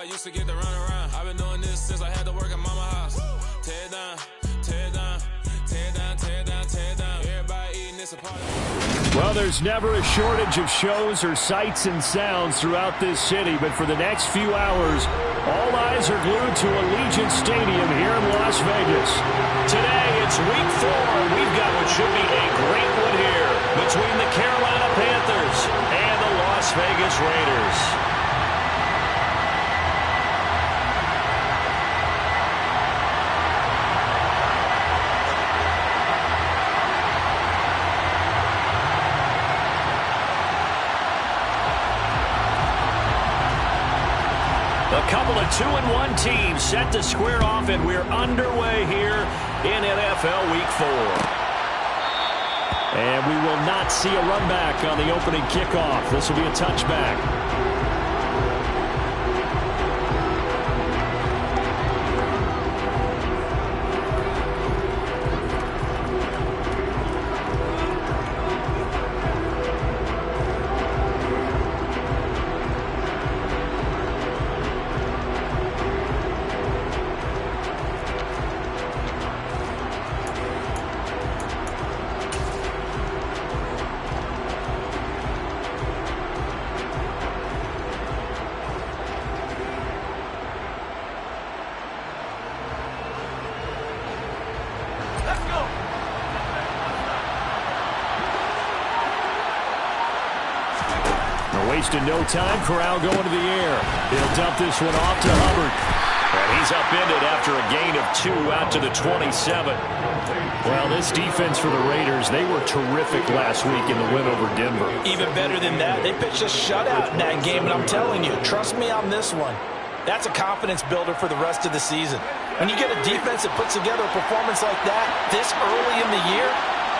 used to get to run around. I've been doing this since I had to work at mama house. Tear it down, tear it down, tear it down, tear it down, tear it down. Everybody eating this apart. Well, there's never a shortage of shows or sights and sounds throughout this city, but for the next few hours, all eyes are glued to Allegiant Stadium here in Las Vegas. Today, it's week 4. We've got what should be a great one here between the Carolina Panthers and the Las Vegas Raiders. A couple of 2-1 teams set to square off, and we're underway here in NFL Week 4. And we will not see a run back on the opening kickoff. This will be a touchback. Wasting no time. Corral going to the air. He'll dump this one off to Hubbard. And he's upended after a gain of 2 out to the 27. Well, this defense for the Raiders, they were terrific last week in the win over Denver. Even better than that, they pitched a shutout in that game, and I'm telling you, trust me on this one. That's a confidence builder for the rest of the season. When you get a defense that puts together a performance like that this early in the year,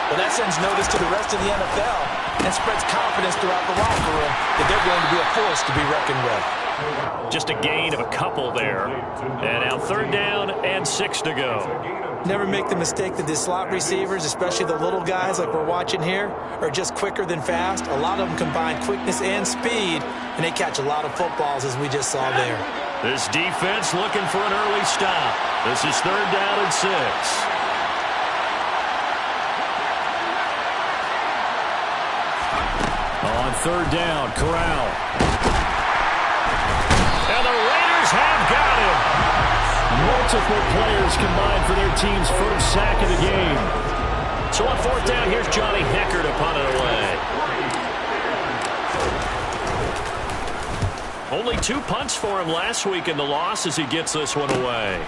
well, that sends notice to the rest of the NFL and spreads confidence throughout the locker room that they're going to be a force to be reckoned with. Just a gain of a couple there. And now 3rd down and 6 to go. Never make the mistake that the slot receivers, especially the little guys like we're watching here, are just quicker than fast. A lot of them combine quickness and speed, and they catch a lot of footballs, as we just saw there. This defense looking for an early stop. This is 3rd down and 6. On 3rd down, Corral. And the Raiders have got him. Multiple players combined for their team's first sack of the game. So on 4th down, here's Johnny Hecker to punt it away. Only 2 punts for him last week in the loss as he gets this one away.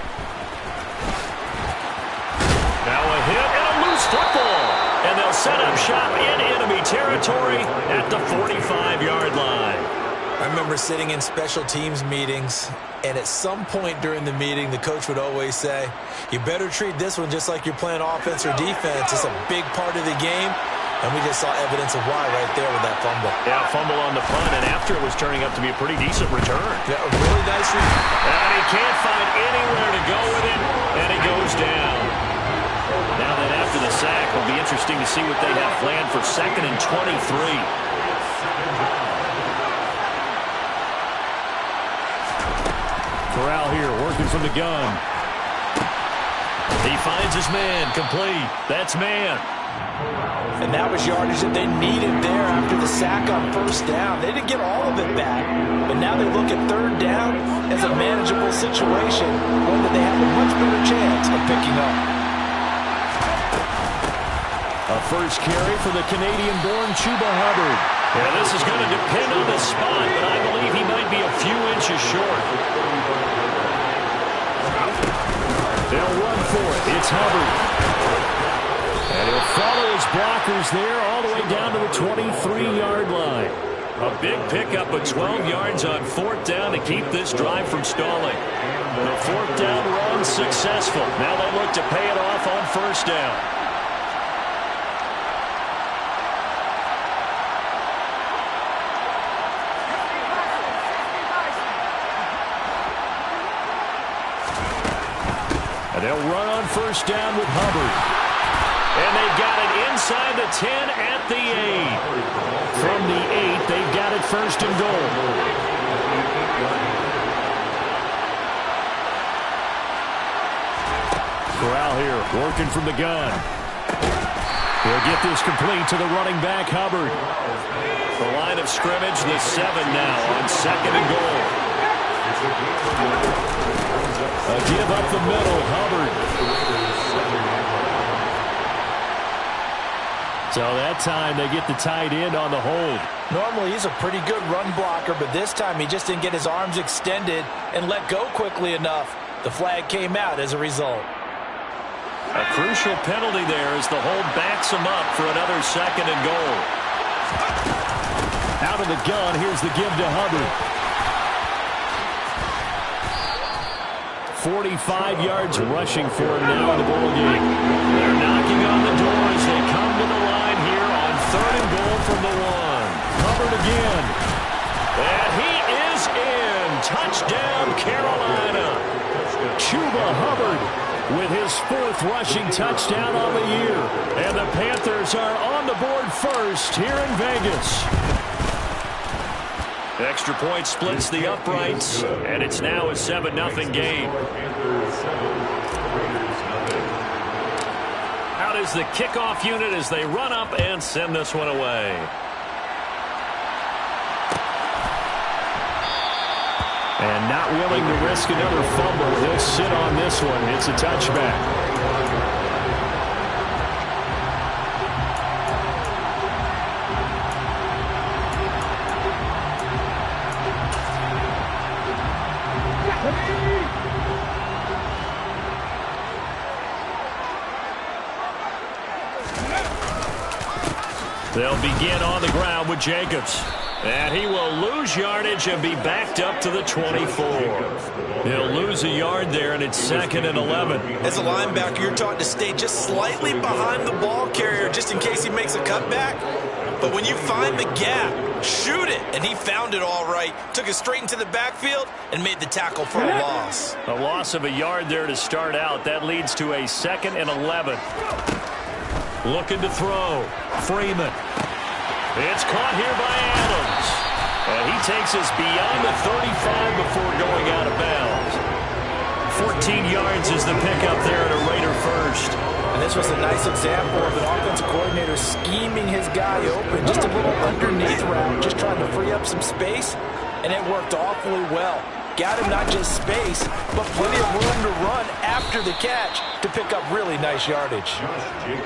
Now a hit and a loose football. And they'll set up shop in enemy territory at the 45-yard line. I remember sitting in special teams meetings, and at some point during the meeting, the coach would always say, you better treat this one just like you're playing offense or defense. It's a big part of the game, and we just saw evidence of why right there with that fumble. Yeah, fumble on the punt, and after it was turning up to be a pretty decent return. Yeah, a really nice return. And he can't find anywhere to go with it, and he goes down. Now that after the sack, it'll be interesting to see what they have planned for 2nd and 23. Corral here working from the gun. He finds his man complete. That's man. And that was yardage that they needed there after the sack on 1st down. They didn't get all of it back, but now they look at 3rd down as a manageable situation, one that they have a much better chance of picking up. A first carry for the Canadian-born Chuba Hubbard. Yeah, this is going to depend on the spot, but I believe he might be a few inches short. They'll run for it. It's Hubbard. And he'll follow his blockers there all the way down to the 23-yard line. A big pickup of 12 yards on 4th down to keep this drive from stalling. The 4th down run successful. Now they look to pay it off on 1st down. They'll run on 1st down with Hubbard. And they got it inside the 10 at the 8. From the 8, they've got it 1st and goal. Corral here, working from the gun. He'll get this complete to the running back, Hubbard. The line of scrimmage, the 7 now on 2nd and goal. A give up the middle, Hubbard. So that time they get the tight end on the hold. Normally he's a pretty good run blocker, but this time he just didn't get his arms extended and let go quickly enough. The flag came out as a result. A crucial penalty there as the hold backs him up for another 2nd and goal. Out of the gun, here's the give to Hubbard. 45 yards rushing for him now in the ball game. They're knocking on the door as they come to the line here on 3rd and goal from the 1. Hubbard again. And he is in. Touchdown, Carolina. Chuba Hubbard with his 4th rushing touchdown on the year. And the Panthers are on the board first here in Vegas. Extra point splits the uprights, and it's now a 7-0 game. Out is the kickoff unit as they run up and send this one away. And not willing to risk another fumble. He'll sit on this one. It's a touchback. They'll begin on the ground with Jacobs. And he will lose yardage and be backed up to the 24. He'll lose a yard there, and it's 2nd and 11. As a linebacker, you're taught to stay just slightly behind the ball carrier just in case he makes a cutback. But when you find the gap, shoot it. And he found it all right. Took it straight into the backfield and made the tackle for a loss. A loss of a yard there to start out. That leads to a 2nd and 11. Looking to throw. Freeman. It's caught here by Adams. And he takes us beyond the 35 before going out of bounds. 14 yards is the pickup there at a Raider first. And this was a nice example of an offensive coordinator scheming his guy open. Just a little underneath route, just trying to free up some space. And it worked awfully well. Got him not just space, but plenty of room to run after the catch to pick up really nice yardage.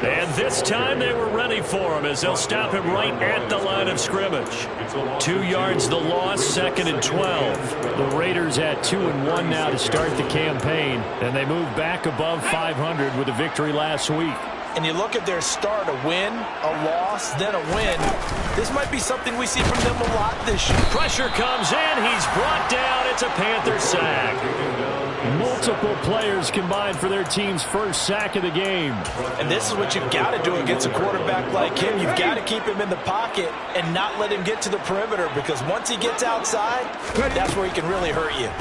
And this time they were ready for him as they'll stop him right at the line of scrimmage. 2 yards the loss, 2nd and 12. The Raiders at 2-1 now to start the campaign, and they move back above 500 with a victory last week. And you look at their start, a win, a loss, then a win. This might be something we see from them a lot this year. Pressure comes in. He's brought down. It's a Panther sack. Multiple players combined for their team's first sack of the game. And this is what you've got to do against a quarterback like him. You've got to keep him in the pocket and not let him get to the perimeter, because once he gets outside, that's where he can really hurt you.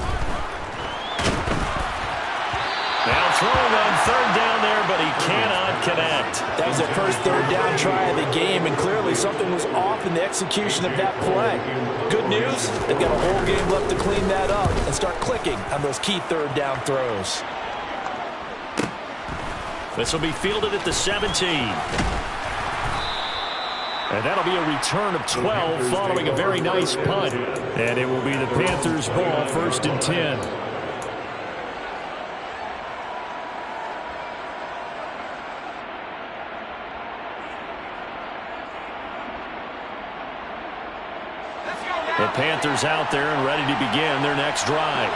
Now throwing on 3rd down there, but he cannot connect. That was their first 3rd down try of the game, and clearly something was off in the execution of that play. Good news, they've got a whole game left to clean that up and start clicking on those key 3rd down throws. This will be fielded at the 17. And that'll be a return of 12 following a very nice punt. And it will be the Panthers' ball, 1st and 10. The Panthers out there and ready to begin their next drive.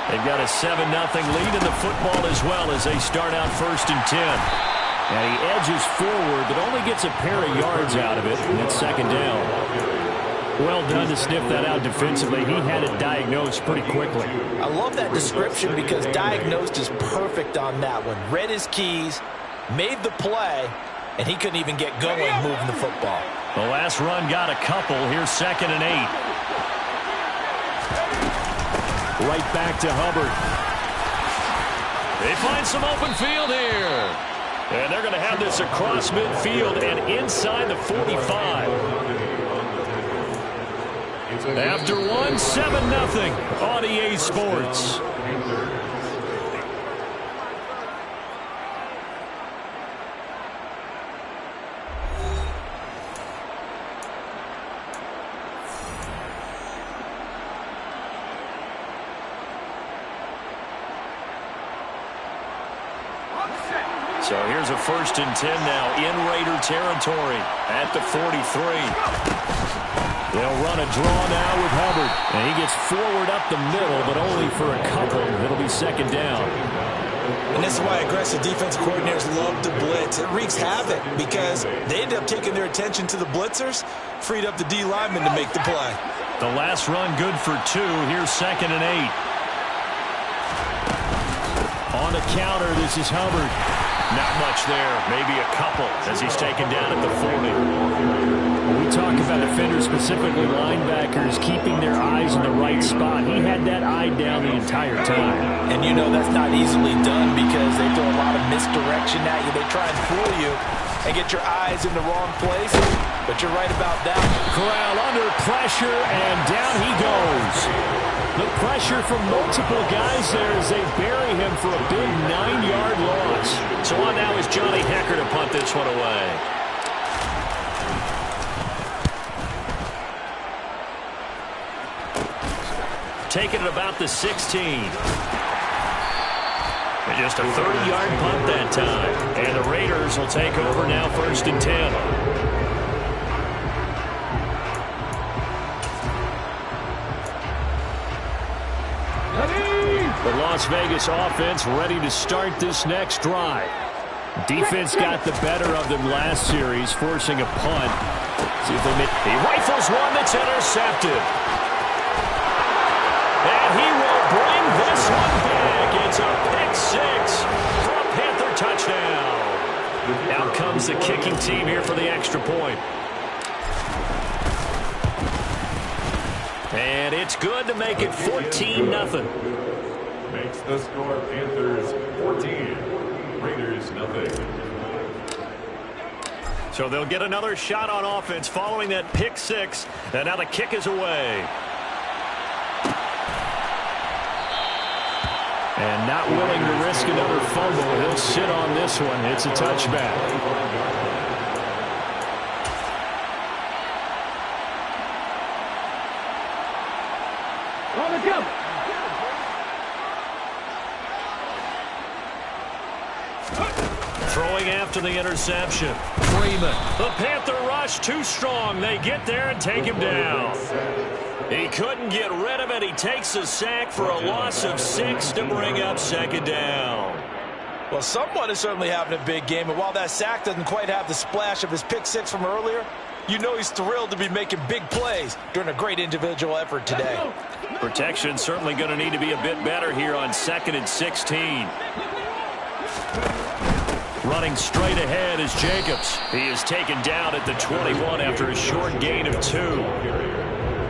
They've got a 7-0 lead in the football as well as they start out 1st and 10. And he edges forward but only gets a pair of yards out of it, and it's 2nd down. Well done to sniff that out defensively. He had it diagnosed pretty quickly. I love that description because diagnosed is perfect on that one. Read his keys, made the play, and he couldn't even get going moving the football. The last run got a couple. Here's 2nd and 8. Right back to Hubbard. They find some open field here. And they're going to have this across midfield and inside the 45. After one, 7-0 on EA Sports. So here's a 1st and 10 now in Raider territory at the 43. They'll run a draw now with Hubbard. And he gets forward up the middle, but only for a couple. It'll be 2nd down. And this is why aggressive defense coordinators love to blitz. It wreaks havoc because they end up taking their attention to the blitzers, freed up the D lineman to make the play. The last run good for 2. Here's 2nd and 8. On the counter, this is Hubbard. Not much there, maybe a couple as he's taken down at the 40. When we talk about defenders, specifically linebackers, keeping their eyes in the right spot, he had that eye down the entire time. And you know that's not easily done because they throw a lot of misdirection at you. They try and fool you and get your eyes in the wrong place, but you're right about that. Corral under pressure, and down he goes. The pressure from multiple guys there as they bury him for a big 9-yard loss. So on now is Johnny Hecker to punt this one away. Taking it about the 16. And just a 30-yard punt that time. And the Raiders will take over now 1st and 10. The Las Vegas offense ready to start this next drive. Defense got the better of them last series, forcing a punt. See if they he rifles one that's intercepted. And he will bring this one back. It's a pick-6 for a Panther touchdown. Out comes the kicking team here for the extra point. And it's good to make it 14-0. Makes the score Panthers 14, Raiders nothing. So they'll get another shot on offense following that pick-6. And now the kick is away. And not willing to risk another fumble. He'll sit on this one. It's a touchback. Throwing after the interception. Freeman. The Panther rush too strong. They get there and take him down. He couldn't get rid of it. He takes a sack for a loss of 6 to bring up 2nd down. Well, someone is certainly having a big game, and while that sack doesn't quite have the splash of his pick-6 from earlier, you know he's thrilled to be making big plays during a great individual effort today. Protection certainly going to need to be a bit better here on 2nd and 16. Running straight ahead is Jacobs. He is taken down at the 21 after a short gain of 2.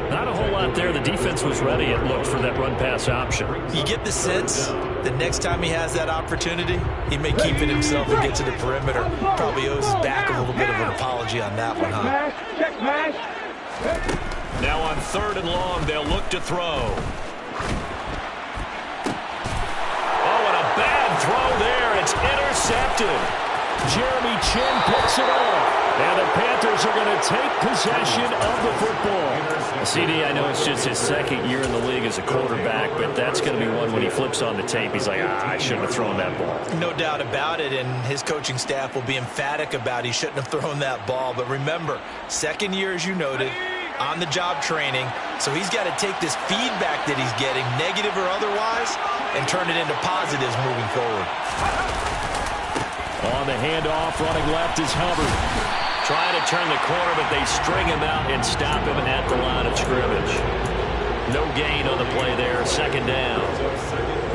Not a whole lot there. The defense was ready, it looked, for that run-pass option. You get the sense that next time he has that opportunity, he may keep it himself and get to the perimeter. Probably owes his back a little bit of an apology on that one, huh? Now on 3rd and long, they'll look to throw. Oh, and a bad throw there. It's intercepted. Jeremy Chin picks it off. And the Panthers are going to take possession of the football. CD, I know it's just his 2nd year in the league as a quarterback, but that's going to be one when he flips on the tape. He's like, I shouldn't have thrown that ball. No doubt about it, and his coaching staff will be emphatic about he shouldn't have thrown that ball. But remember, 2nd year, as you noted, on-the-job training, so he's got to take this feedback that he's getting, negative or otherwise, and turn it into positives moving forward. On the handoff, running left is Hubbard. Trying to turn the corner, but they string him out and stop him at the line of scrimmage. No gain on the play there, 2nd down.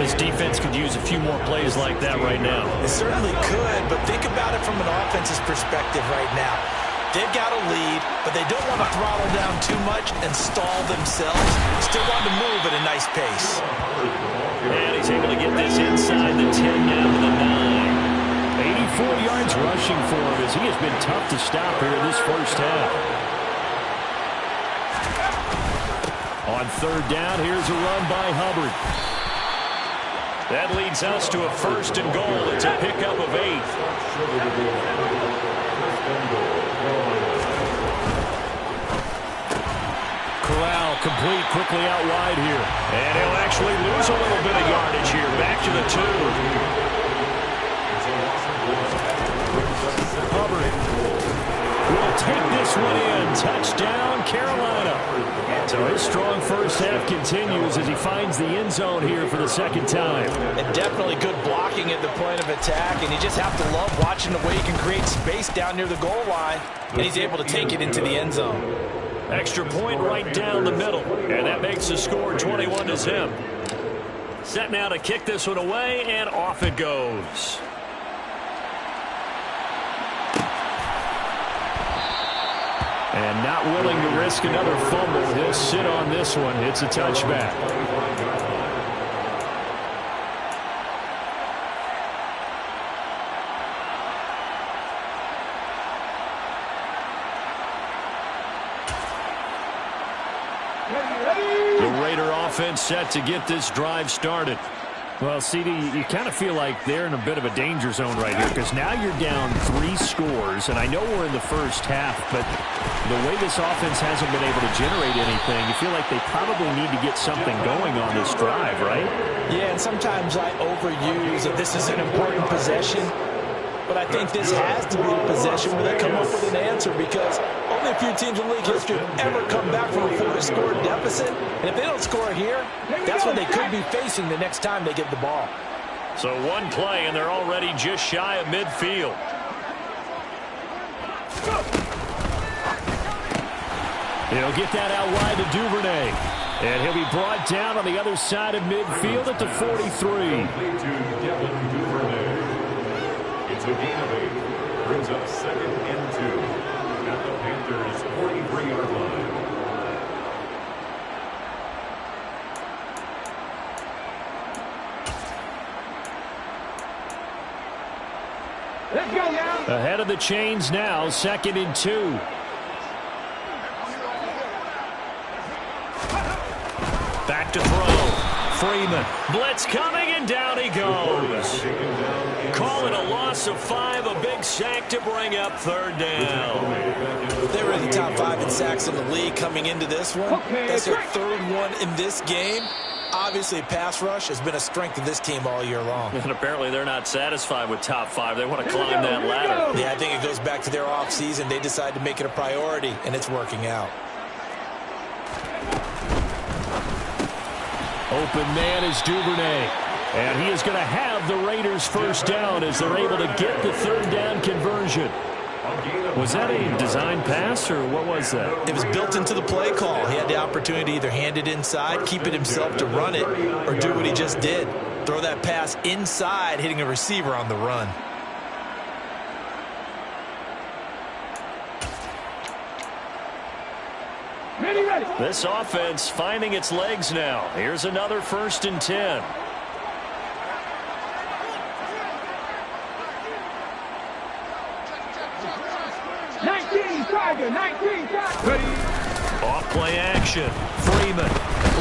This defense could use a few more plays like that right now. It certainly could, but think about it from an offense's perspective right now. They've got a lead, but they don't want to throttle down too much and stall themselves. Still want to move at a nice pace. And he's able to get this inside the 10 down to the 9. 84 yards rushing for him as he has been tough to stop here in this first half. On 3rd down, here's a run by Hubbard. That leads us to a 1st and goal. It's a pickup of 8. Corral complete quickly out wide here. And he'll actually lose a little bit of yardage here. Back to the 2. this one in. Touchdown, Carolina. So his strong first half continues as he finds the end zone here for the second time. And definitely good blocking at the point of attack, and you just have to love watching the way he can create space down near the goal line, and he's able to take it into the end zone. Extra point right down the middle, and that makes the score 21-0. Set now to kick this one away, and off it goes. And not willing to risk another fumble. He'll sit on this one. It's a touchback. The Raider offense set to get this drive started. Well, CD, you kind of feel like they're in a bit of a danger zone right here because now you're down 3 scores, and I know we're in the first half, but the way this offense hasn't been able to generate anything, you feel like they probably need to get something going on this drive, right? Yeah, and sometimes I overuse that this is an important possession, but I think this has to be a possession where they come up with an answer because only a few teams in league history have ever come back from a 4-score deficit. And if they don't score here, that's what they could be facing the next time they get the ball. So one play, and they're already just shy of midfield. He'll get that out wide to Duvernay. And he'll be brought down on the other side of midfield at the 43. It's a gain of 8. Brings up 2nd and 2 at the Panthers' 43-yard line. Let's go now. Ahead of the chains now, 2nd and 2. Back to throw. Freeman. Blitz coming, and down he goes. Call it a loss of 5, a big sack to bring up 3rd down. They were in the top 5 in sacks in the league coming into this one. That's their 3rd one in this game. Obviously, pass rush has been a strength of this team all year long. And apparently they're not satisfied with top 5. They want to climb that ladder. Yeah, I think it goes back to their offseason. They decided to make it a priority, and it's working out. Open man is Duvernay. And he is going to have the Raiders' first down as they're able to get the 3rd down conversion. Was that a design pass, or what was that? It was built into the play call. He had the opportunity to either hand it inside, keep it himself to run it, or do what he just did. Throw that pass inside, hitting a receiver on the run. Ready. This offense finding its legs now. Here's another 1st and 10. Off play action. Freeman.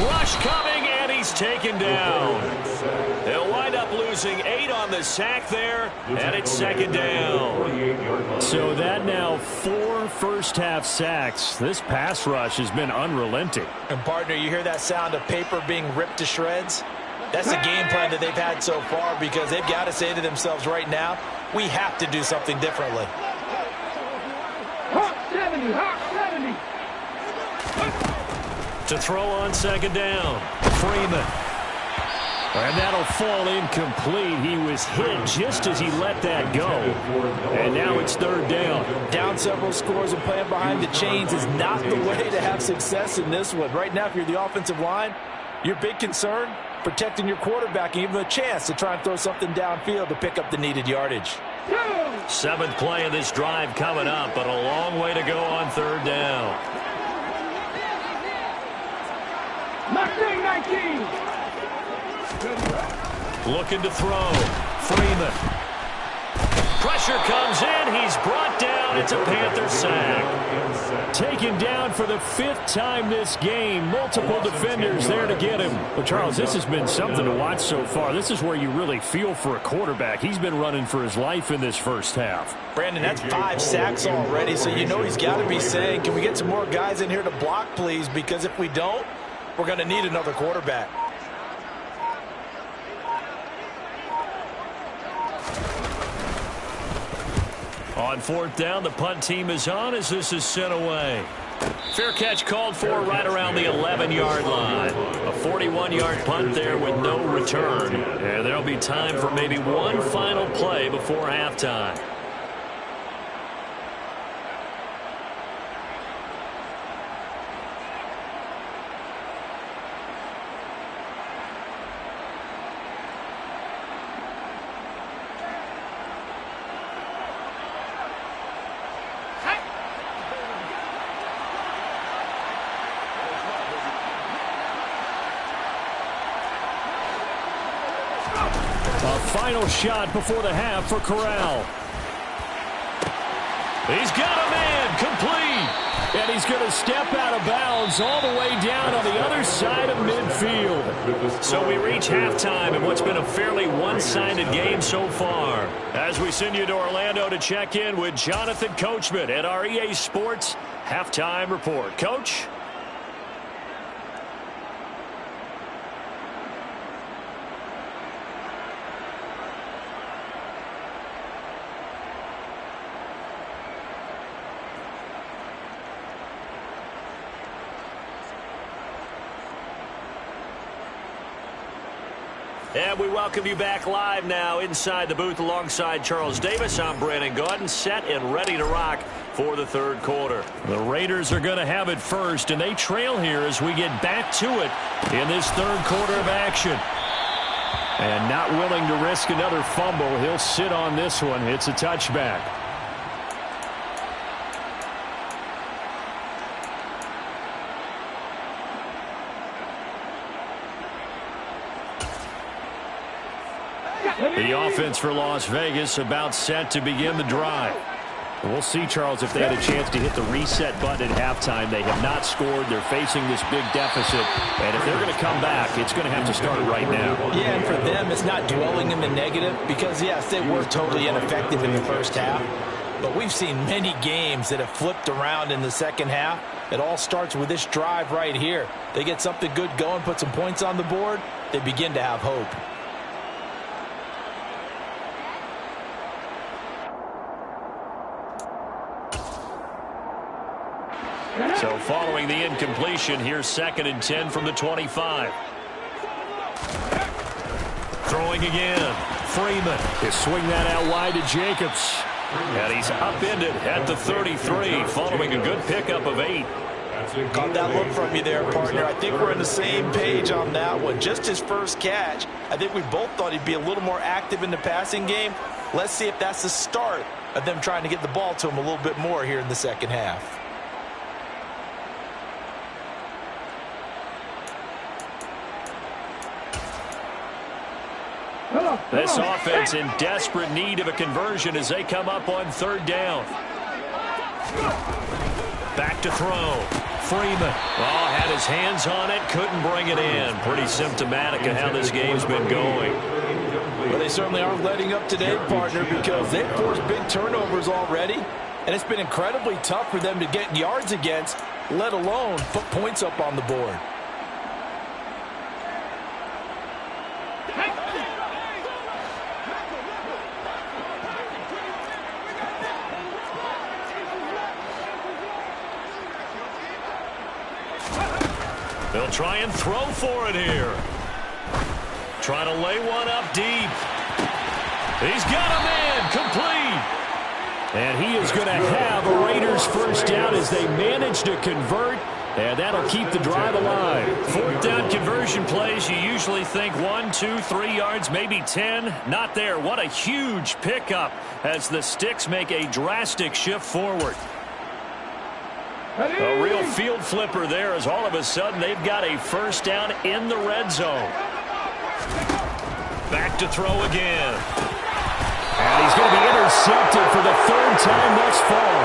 Rush coming, and he's taken down. They'll wind up losing 8 on the sack there, and it's 2nd down. So that now 4 first-half sacks. This pass rush has been unrelenting. And, partner, you hear that sound of paper being ripped to shreds? That's the game plan that they've had so far because they've got to say to themselves right now, we have to do something differently. Hawk 70. To throw on 2nd down. Freeman. And that'll fall incomplete. He was hit just as he let that go. And now it's 3rd down. Down several scores and playing behind the chains is not the way to have success in this one. Right now, if you're the offensive line, your big concern, protecting your quarterback and giving him a chance to try and throw something downfield to pick up the needed yardage. 7th play of this drive coming up, but a long way to go on 3rd down. 19. Looking to throw. Freeman. Pressure comes in. He's brought down. It's a Panther sack. Taken down for the 5th time this game. Multiple defenders there to get him. Well, Charles, this has been something to watch so far. This is where you really feel for a quarterback. He's been running for his life in this first half. Brandon, that's 5 sacks already, so you know he's got to be saying, can we get some more guys in here to block, please? Because if we don't, we're going to need another quarterback. On fourth down, the punt team is on as this is sent away. Fair catch called for right around the 11-yard line. A 41-yard punt there with no return. And there'll be time for maybe one final play before halftime. Final shot before the half for Corral. He's got a man complete. And he's going to step out of bounds all the way down on the other side of midfield. So we reach halftime in what's been a fairly one-sided game so far. As we send you to Orlando to check in with Jonathan Coachman at our EA Sports Halftime Report. Coach? And we welcome you back live now inside the booth alongside Charles Davis. I'm Brandon Gaudin, set and ready to rock for the third quarter. The Raiders are going to have it first, and they trail here as we get back to it in this third quarter of action. And not willing to risk another fumble. He'll sit on this one. It's a touchback. The offense for Las Vegas about set to begin the drive. We'll see, Charles, if they had a chance to hit the reset button at halftime. They have not scored. They're facing this big deficit. And if they're going to come back, it's going to have to start right now. Yeah, and for them, it's not dwelling in the negative because, yes, they were totally ineffective in the first half. But we've seen many games that have flipped around in the second half. It all starts with this drive right here. They get something good going, put some points on the board, they begin to have hope. So following the incompletion, here's 2nd and 10 from the 25. Throwing again. Freeman. He'll swing that out wide to Jacobs. And he's upended at the 33 following a good pickup of 8. Caught that look from you there, partner. I think we're on the same page on that one. Just his first catch. I think we both thought he'd be a little more active in the passing game. Let's see if that's the start of them trying to get the ball to him a little bit more here in the second half. This offense in desperate need of a conversion as they come up on 3rd down. Back to throw. Freeman. Oh, had his hands on it, couldn't bring it in. Pretty symptomatic of how this game's been going. Well, they certainly aren't letting up today, partner, because they've forced big turnovers already, and it's been incredibly tough for them to get yards against, let alone put points up on the board. They'll try and throw for it here. Trying to lay one up deep. He's got a man complete. And he is going to have a Raiders first down as they manage to convert. And that'll keep the drive alive. 4th down conversion plays, you usually think 1, 2, 3 yards, maybe 10. Not there. What a huge pickup as the Sticks make a drastic shift forward. A real field flipper there as all of a sudden they've got a first down in the red zone. Back to throw again. And he's going to be intercepted for the 3rd time thus far.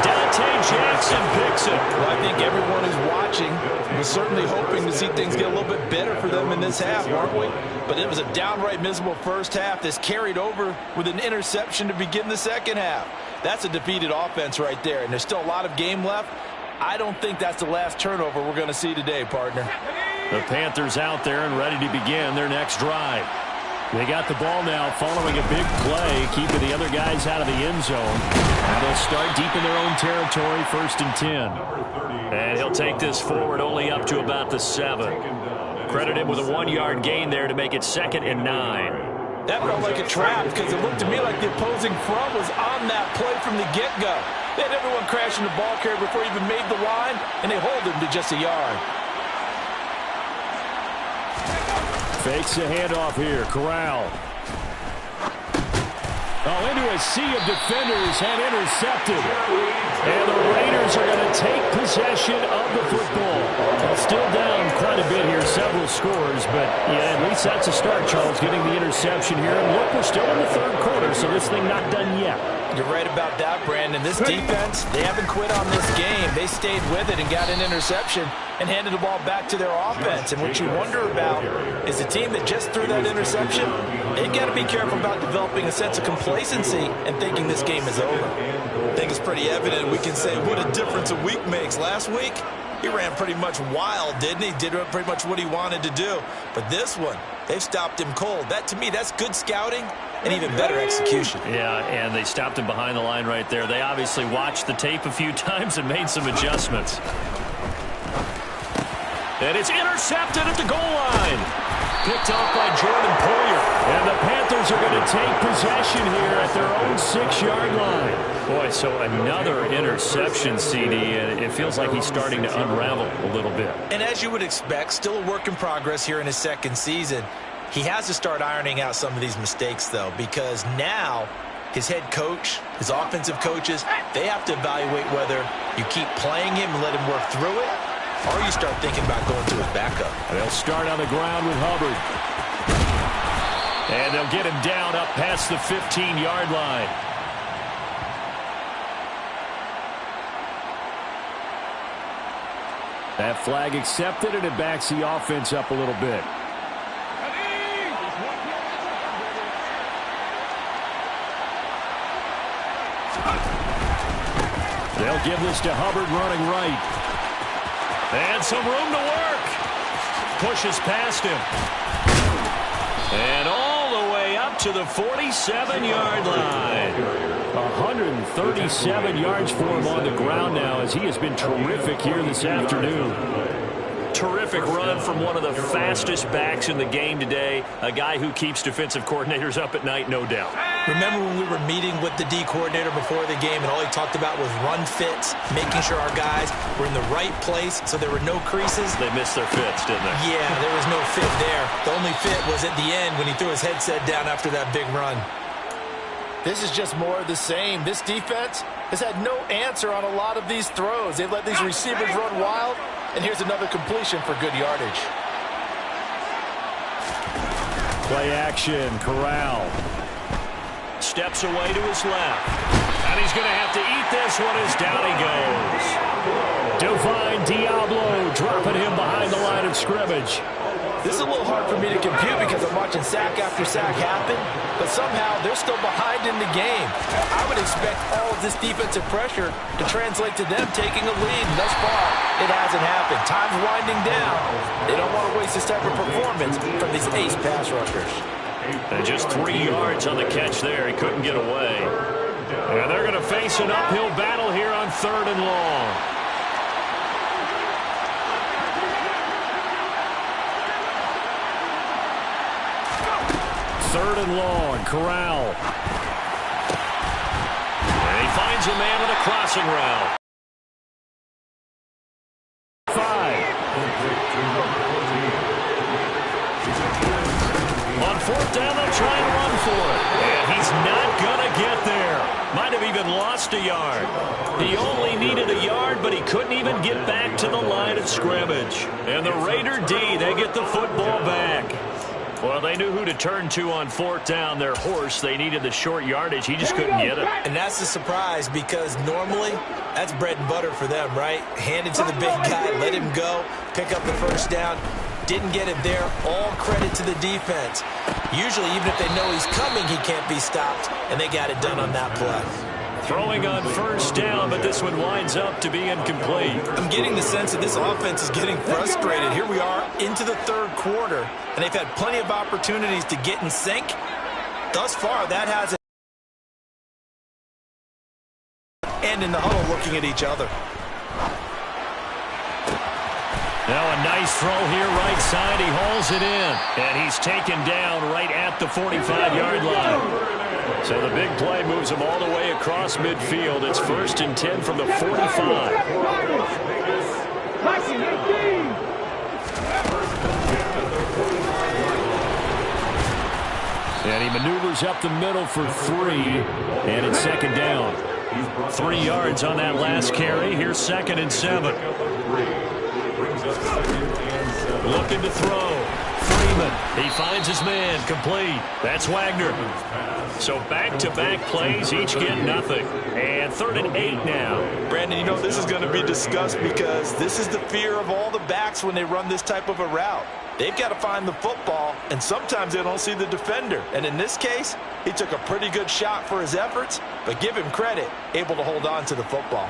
Dante Jackson picks it. Well, I think everyone who's watching was certainly hoping to see things get a little bit better for them in this half, aren't we? But it was a downright miserable first half that's carried over with an interception to begin the second half. That's a defeated offense right there, and there's still a lot of game left. I don't think that's the last turnover we're going to see today, partner. The Panthers out there and ready to begin their next drive. They got the ball now following a big play, keeping the other guys out of the end zone. And they'll start deep in their own territory, 1st and 10. And he'll take this forward only up to about the 7. Credit him with a 1-yard gain there to make it 2nd and 9. That felt like a trap because it looked to me like the opposing front was on that play from the get-go. They had everyone crashing the ball carrier before he even made the line, and they hold him to just a yard. Fakes a handoff here. Corral. Oh, into a sea of defenders and intercepted. And the Raiders are going to take possession of the football. Still down quite a bit here, several scores, but yeah, at least that's a start, Charles, getting the interception here. And look, we're still in the 3rd quarter, so this thing not done yet. You're right about that, Brandon. This defense, they haven't quit on this game. They stayed with it and got an interception and handed the ball back to their offense. And what you wonder about is the team that just threw that interception, they got to be careful about developing a sense of complacency and thinking this game is over. I think it's pretty evident. We can say what a difference a week makes. Last week, he ran pretty much wild, didn't he? Did pretty much what he wanted to do. But this one, they've stopped him cold. That, to me, that's good scouting and even better execution. Yeah, and they stopped him behind the line right there. They obviously watched the tape a few times and made some adjustments. And it's intercepted at the goal line. Picked off by Jordan Poyer. And the Panthers are going to take possession here at their own 6-yard line. Boy, so another interception, CD, and it feels like he's starting to unravel a little bit. And as you would expect, still a work in progress here in his 2nd season. He has to start ironing out some of these mistakes, though, because now his head coach, his offensive coaches, they have to evaluate whether you keep playing him and let him work through it, or you start thinking about going to his backup. They'll start on the ground with Hubbard. And they'll get him down up past the 15-yard line. That flag accepted, and it backs the offense up a little bit. They'll give this to Hubbard running right. And some room to work. Pushes past him. And all the way up to the 47-yard line. 137 yards for him on the ground now, as he has been terrific here this afternoon. Terrific run from one of the fastest backs in the game today. A guy who keeps defensive coordinators up at night, no doubt. Remember when we were meeting with the D coordinator before the game, and all he talked about was run fits, making sure our guys were in the right place so there were no creases? They missed their fits, didn't they? Yeah, there was no fit there. The only fit was at the end when he threw his headset down after that big run. This is just more of the same. This defense has had no answer on a lot of these throws. They've let these receivers run wild, and here's another completion for good yardage. Play action, Corral. Steps away to his left. And he's going to have to eat this one as down he goes. Divine Diablo dropping him behind the line of scrimmage. This is a little hard for me to compute because I'm watching sack after sack happen, but somehow they're still behind in the game. I would expect all of this defensive pressure to translate to them taking a lead. And thus far, it hasn't happened. Time's winding down. They don't want to waste this type of performance from these ace pass rushers. And just 3 yards on the catch there. He couldn't get away. And they're going to face an uphill battle here on 3rd and long. Third and long, Corral. And he finds a man on a crossing route. 5. On 4th down, they'll try and run for it. And he's not going to get there. Might have even lost a yard. He only needed a yard, but he couldn't even get back to the line of scrimmage. And the Raider D, they get the football back. Well, they knew who to turn to on 4th down. Their horse, they needed the short yardage. He just couldn't get it. And that's a surprise because normally that's bread and butter for them, right? Hand it to the big guy, let him go, pick up the first down. Didn't get it there. All credit to the defense. Usually, even if they know he's coming, he can't be stopped, and they got it done on that play. Throwing on first down, but this one winds up to be incomplete. I'm getting the sense that this offense is getting frustrated. Here we are into the third quarter, and they've had plenty of opportunities to get in sync. Thus far, that hasn't. And in the huddle looking at each other. Now a nice throw here right side. He hauls it in. And he's taken down right at the 45-yard line. So the big play moves him all the way across midfield. It's 1st and 10 from the 45. And he maneuvers up the middle for 3. And it's 2nd down. 3 yards on that last carry. Here's 2nd and 7. Looking to throw. Freeman. He finds his man. Complete. That's Wagner. So back-to-back plays, each get nothing. And 3rd and 8 now. Brandon, you know this is going to be discussed because this is the fear of all the backs when they run this type of a route. They've got to find the football, and sometimes they don't see the defender. And in this case, he took a pretty good shot for his efforts, but give him credit, able to hold on to the football.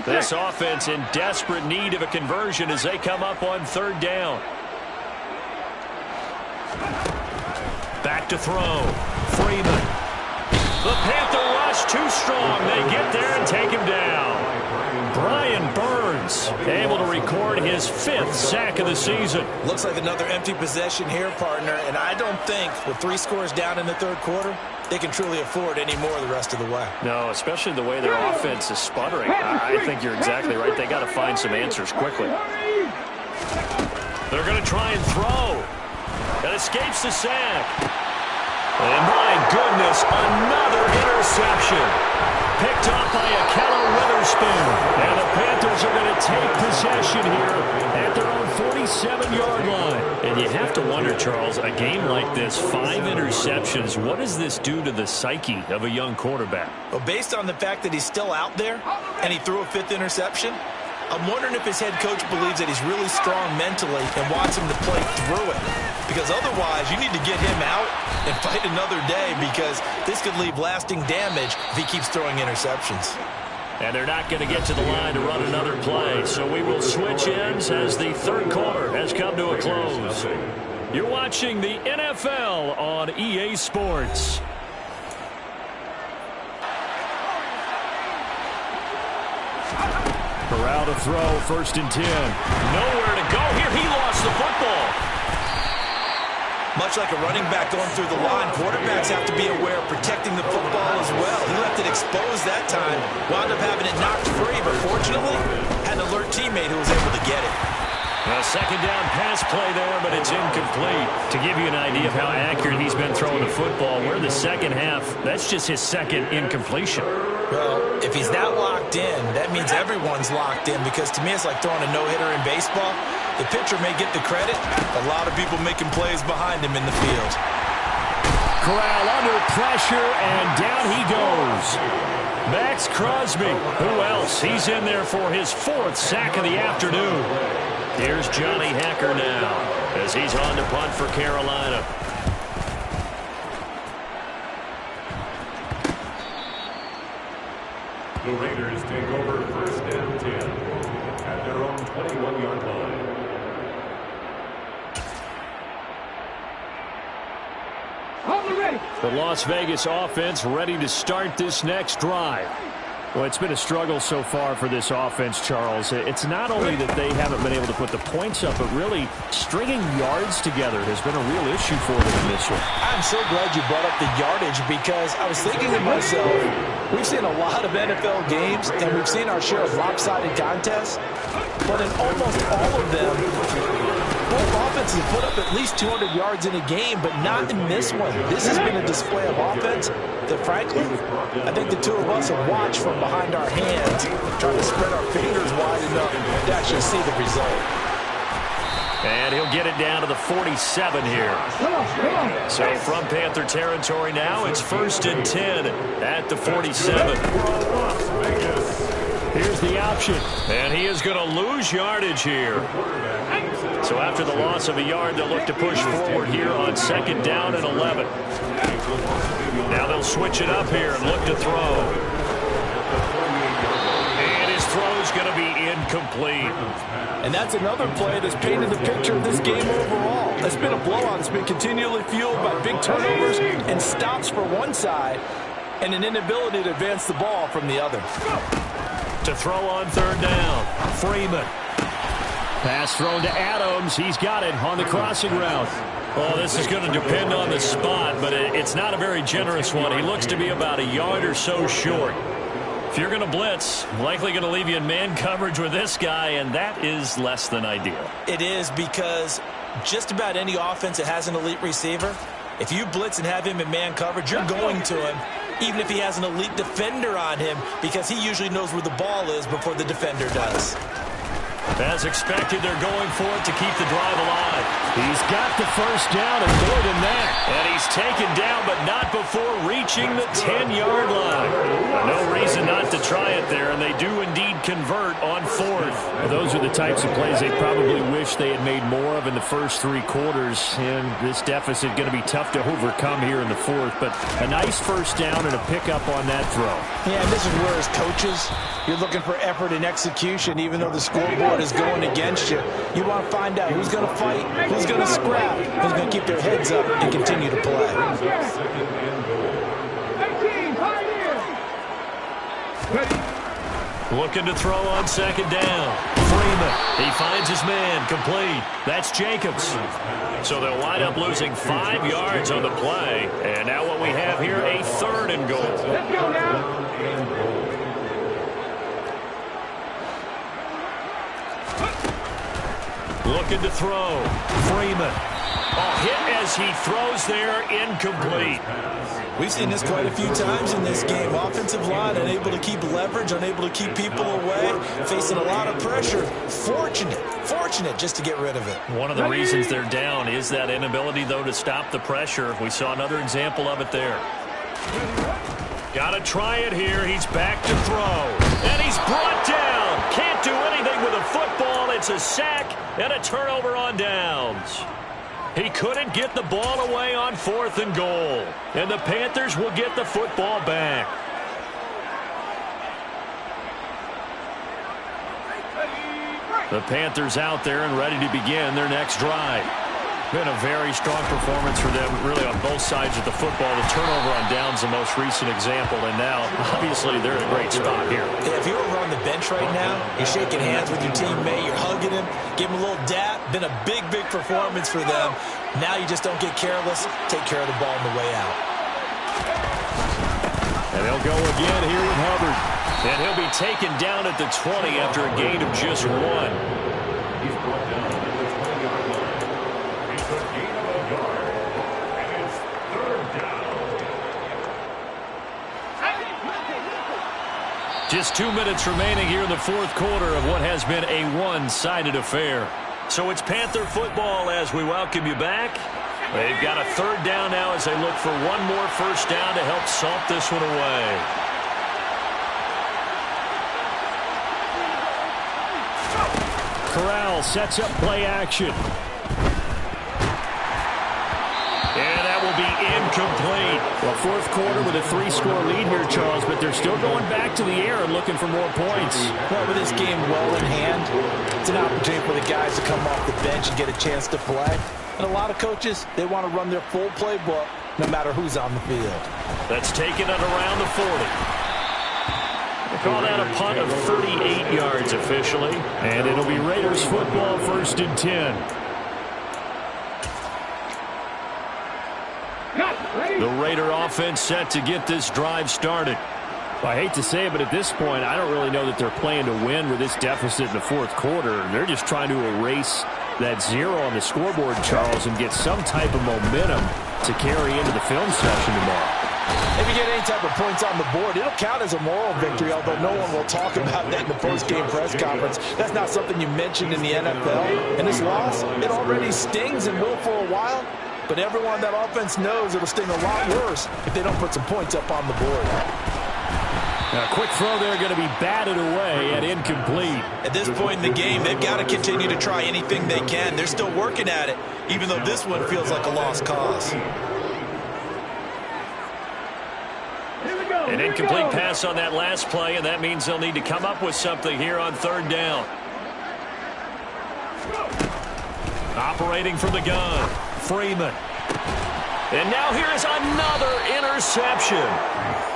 This offense in desperate need of a conversion as they come up on 3rd down. Back to throw. Freeman. The Panther rush too strong. They get there and take him down. Brian Burns able to record his 5th sack of the season. Looks like another empty possession here, partner, and I don't think with 3 scores down in the 3rd quarter, they can truly afford any more the rest of the way. No, especially the way their offense is sputtering. I think you're exactly right. They got to find some answers quickly. They're going to try and throw. That escapes the sack. And my goodness, another interception. Picked off by Akello Witherspoon. And the Panthers are going to take possession here at their own 47-yard line. And you have to wonder, Charles, a game like this, 5 interceptions, what does this do to the psyche of a young quarterback? Well, based on the fact that he's still out there and he threw a 5th interception, I'm wondering if his head coach believes that he's really strong mentally and wants him to play through it. Because otherwise, you need to get him out and fight another day because this could leave lasting damage if he keeps throwing interceptions. And they're not going to get to the line to run another play. So we will switch ends as the 3rd quarter has come to a close. You're watching the NFL on EA Sports. Corral to throw, 1st and 10. Nowhere to go here. He lost the football. Much like a running back going through the line, quarterbacks have to be aware of protecting the football as well. He left it exposed that time, wound up having it knocked free, but fortunately, had an alert teammate who was able to get it. A 2nd down pass play there, but it's incomplete. To give you an idea of how accurate he's been throwing the football, we're in the 2nd half. That's just his 2nd incompletion. Well, if he's that locked in, that means everyone's locked in because to me it's like throwing a no-hitter in baseball. The pitcher may get the credit, a lot of people making plays behind him in the field. Corral under pressure, and down he goes. Max Crosby. Who else? He's in there for his 4th sack of the afternoon. Here's Johnny Hacker now as he's on to punt for Carolina. The Raiders take over 1st and 10 at their own 21-yard line. The Las Vegas offense ready to start this next drive. Well, it's been a struggle so far for this offense, Charles. It's not only that they haven't been able to put the points up, but really stringing yards together has been a real issue for them in this one. I'm so glad you brought up the yardage because I was thinking to myself, we've seen a lot of NFL games and we've seen our share of lopsided contests, but in almost all of them, both offenses put up at least 200 yards in a game, but not in this one. This has been a display of offense that, frankly, I think the two of us have watched from behind our hands, trying to spread our fingers wide enough to actually see the result. And he'll get it down to the 47 here. So from Panther territory now, it's 1st and 10 at the 47. Here's the option. And he is going to lose yardage here. So after the loss of a yard, they'll look to push forward here on 2nd down and 11. Now they'll switch it up here and look to throw. And his throw's going to be incomplete. And that's another play that's painted the picture of this game overall. It's been a blowout. It's been continually fueled by big turnovers and stops for one side and an inability to advance the ball from the other. To throw on 3rd down, Freeman. Pass thrown to Adams. He's got it on the crossing route. Oh, this is going to depend on the spot, but it's not a very generous one. He looks to be about a yard or so short. If you're going to blitz, likely going to leave you in man coverage with this guy, and that is less than ideal. It is, because just about any offense that has an elite receiver, if you blitz and have him in man coverage, you're going to him, even if he has an elite defender on him, because he usually knows where the ball is before the defender does. As expected, they're going for it to keep the drive alive. He's got the 1st down and more than that. And he's taken down, but not before reaching the 10-yard line. No reason not to try it there, and they do indeed convert on 4th. Well, those are the types of plays they probably wish they had made more of in the first 3 quarters. And this deficit going to be tough to overcome here in the 4th. But a nice 1st down and a pickup on that throw. Yeah, and this is where, as coaches, you're looking for effort and execution, even though the scoreboard is going against you. You want to find out who's going to fight, who's going to scrap, who's going to keep their heads up and continue to play. Looking to throw on 2nd down. Freeman, he finds his man, complete. That's Jacobs. So they'll wind up losing 5 yards on the play. And now what we have here, a 3rd and goal. Let's go now. Looking to throw. Freeman. Oh, hit as he throws there, incomplete. We've seen this quite a few times in this game. Offensive line unable to keep leverage, unable to keep people away, facing a lot of pressure. Fortunate just to get rid of it. One of the reasons they're down is that inability, though, to stop the pressure. We saw another example of it there. Got to try it here. He's back to throw. And he's brought down. Can't do anything with a football. It's a sack and a turnover on downs. He couldn't get the ball away on 4th and goal. And the Panthers will get the football back. The Panthers out there and ready to begin their next drive. Been a very strong performance for them, really on both sides of the football. The turnover on downs, the most recent example, and now, obviously, they're in a great spot here. Yeah, if you're over on the bench right now, you're shaking hands with your teammate, you're hugging him, give him a little dap. Been a big performance for them. Now you just don't get careless. Take care of the ball on the way out. And they'll go again here with Hubbard. And he'll be taken down at the 20 after a gain of just 1. He's brought down at the 20-yard line. It's a gain of a yard, and it's 3rd down. Just 2 minutes remaining here in the 4th quarter of what has been a one-sided affair. So it's Panther football as we welcome you back. They've got a 3rd down now as they look for one more 1st down to help salt this one away. Corral sets up play action. And that will be incomplete. Well, 4th quarter with a 3-score lead here, Charles, but they're still going back to the air and looking for more points. Well, with this game well in hand, it's an opportunity for the guys to come off the bench and get a chance to play. And a lot of coaches, they want to run their full playbook no matter who's on the field. That's taken at around the 40. They call that a punt of 38 yards officially. And it'll be Raiders football, 1st and 10. The Raider offense set to get this drive started. Well, I hate to say it, but at this point, I don't really know that they're playing to win with this deficit in the 4th quarter. They're just trying to erase that 0 on the scoreboard, Charles, and get some type of momentum to carry into the film session tomorrow. If you get any type of points on the board, it'll count as a moral victory, although no one will talk about that in the post-game press conference. That's not something you mentioned in the NFL. And this loss, it already stings and will for a while. But everyone on that offense knows it'll sting a lot worse if they don't put some points up on the board. A quick throw there going to be batted away and incomplete. At this point in the game, they've got to continue to try anything they can. They're still working at it, even though this one feels like a lost cause. An incomplete pass on that last play, and that means they'll need to come up with something here on third down. Operating from the gun, Freeman. And now here is another interception.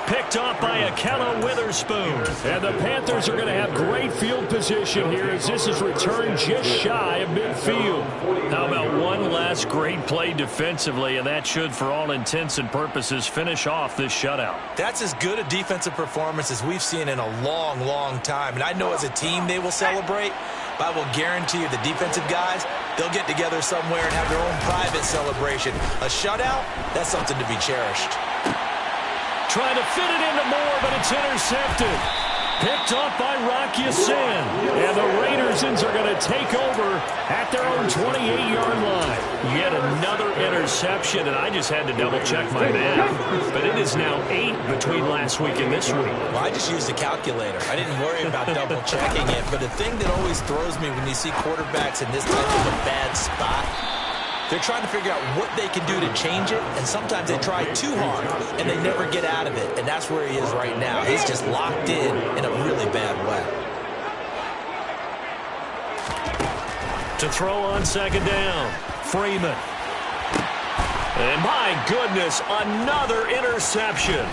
Picked off by Akello Witherspoon. And the Panthers are going to have great field position here as this is returned just shy of midfield. How about one last great play defensively, and that should, for all intents and purposes, finish off this shutout. That's as good a defensive performance as we've seen in a long, long time. And I know as a team they will celebrate, but I will guarantee you the defensive guys, they'll get together somewhere and have their own private celebration. A shutout, that's something to be cherished. Trying to fit it into Moore, but it's intercepted. Picked off by Rock Ya-Sin. And the Raidersons are going to take over at their own 28-yard line. Yet another interception, and I just had to double-check my math. But it is now 8 between last week and this week. Well, I just used a calculator. I didn't worry about double-checking it. But the thing that always throws me when you see quarterbacks in this type of a bad spot, they're trying to figure out what they can do to change it, and sometimes they try too hard, and they never get out of it, and that's where he is right now. He's just locked in a really bad way. To throw on second down, Freeman. And my goodness, another interception.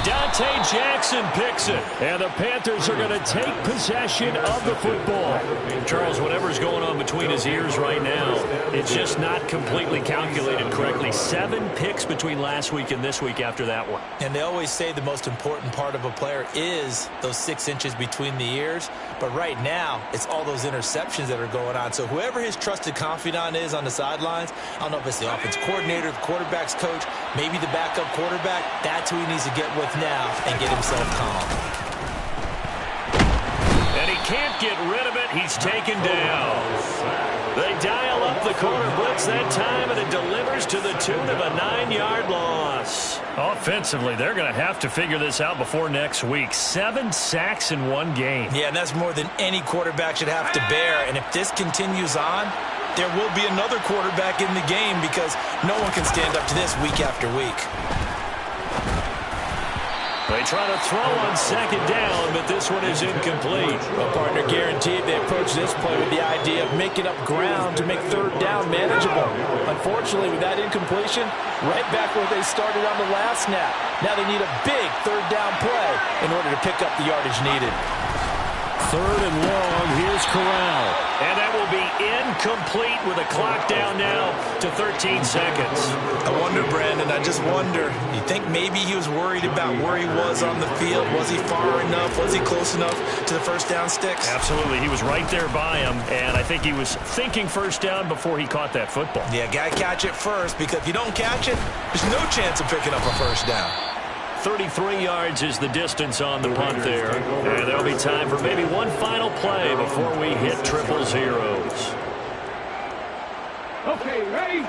Dante Jackson picks it, and the Panthers are going to take possession of the football. Charles, whatever's going on between his ears right now, it's just not completely calculated correctly. 7 picks between last week and this week after that one. And they always say the most important part of a player is those 6 inches between the ears. But right now, it's all those interceptions that are going on. So whoever his trusted confidant is on the sidelines, I don't know if it's the offense coordinator, the quarterback's coach, maybe the backup quarterback, that's who he needs to get with now and get himself calm. And he can't get rid of it. He's taken down. They dial up the corner blitz that time, and it delivers to the tune of a 9-yard loss. Offensively, they're going to have to figure this out before next week. 7 sacks in one game. Yeah, and that's more than any quarterback should have to bear. And if this continues on, there will be another quarterback in the game because no one can stand up to this week after week. They try to throw on second down, but this one is incomplete. A partner guaranteed they approach this play with the idea of making up ground to make third down manageable. Unfortunately, with that incompletion, right back where they started on the last snap. Now they need a big third down play in order to pick up the yardage needed. Third and long, here's Corral. And that will be incomplete with a clock down now to 13 seconds. I wonder, Brandon, I just wonder, you think maybe he was worried about where he was on the field? Was he far enough? Was he close enough to the first down sticks? Absolutely. He was right there by him, and I think he was thinking first down before he caught that football. Yeah, got to catch it first, because if you don't catch it, there's no chance of picking up a first down. 33 yards is the distance on the punt there. And there'll be time for maybe one final play before we hit 000. Okay, ready?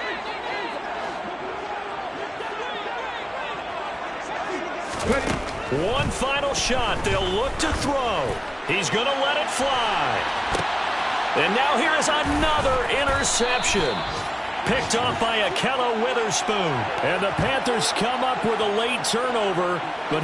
Ready. One final shot. They'll look to throw. He's going to let it fly. And now here is another interception. Picked off by Akello Witherspoon. And the Panthers come up with a late turnover, but it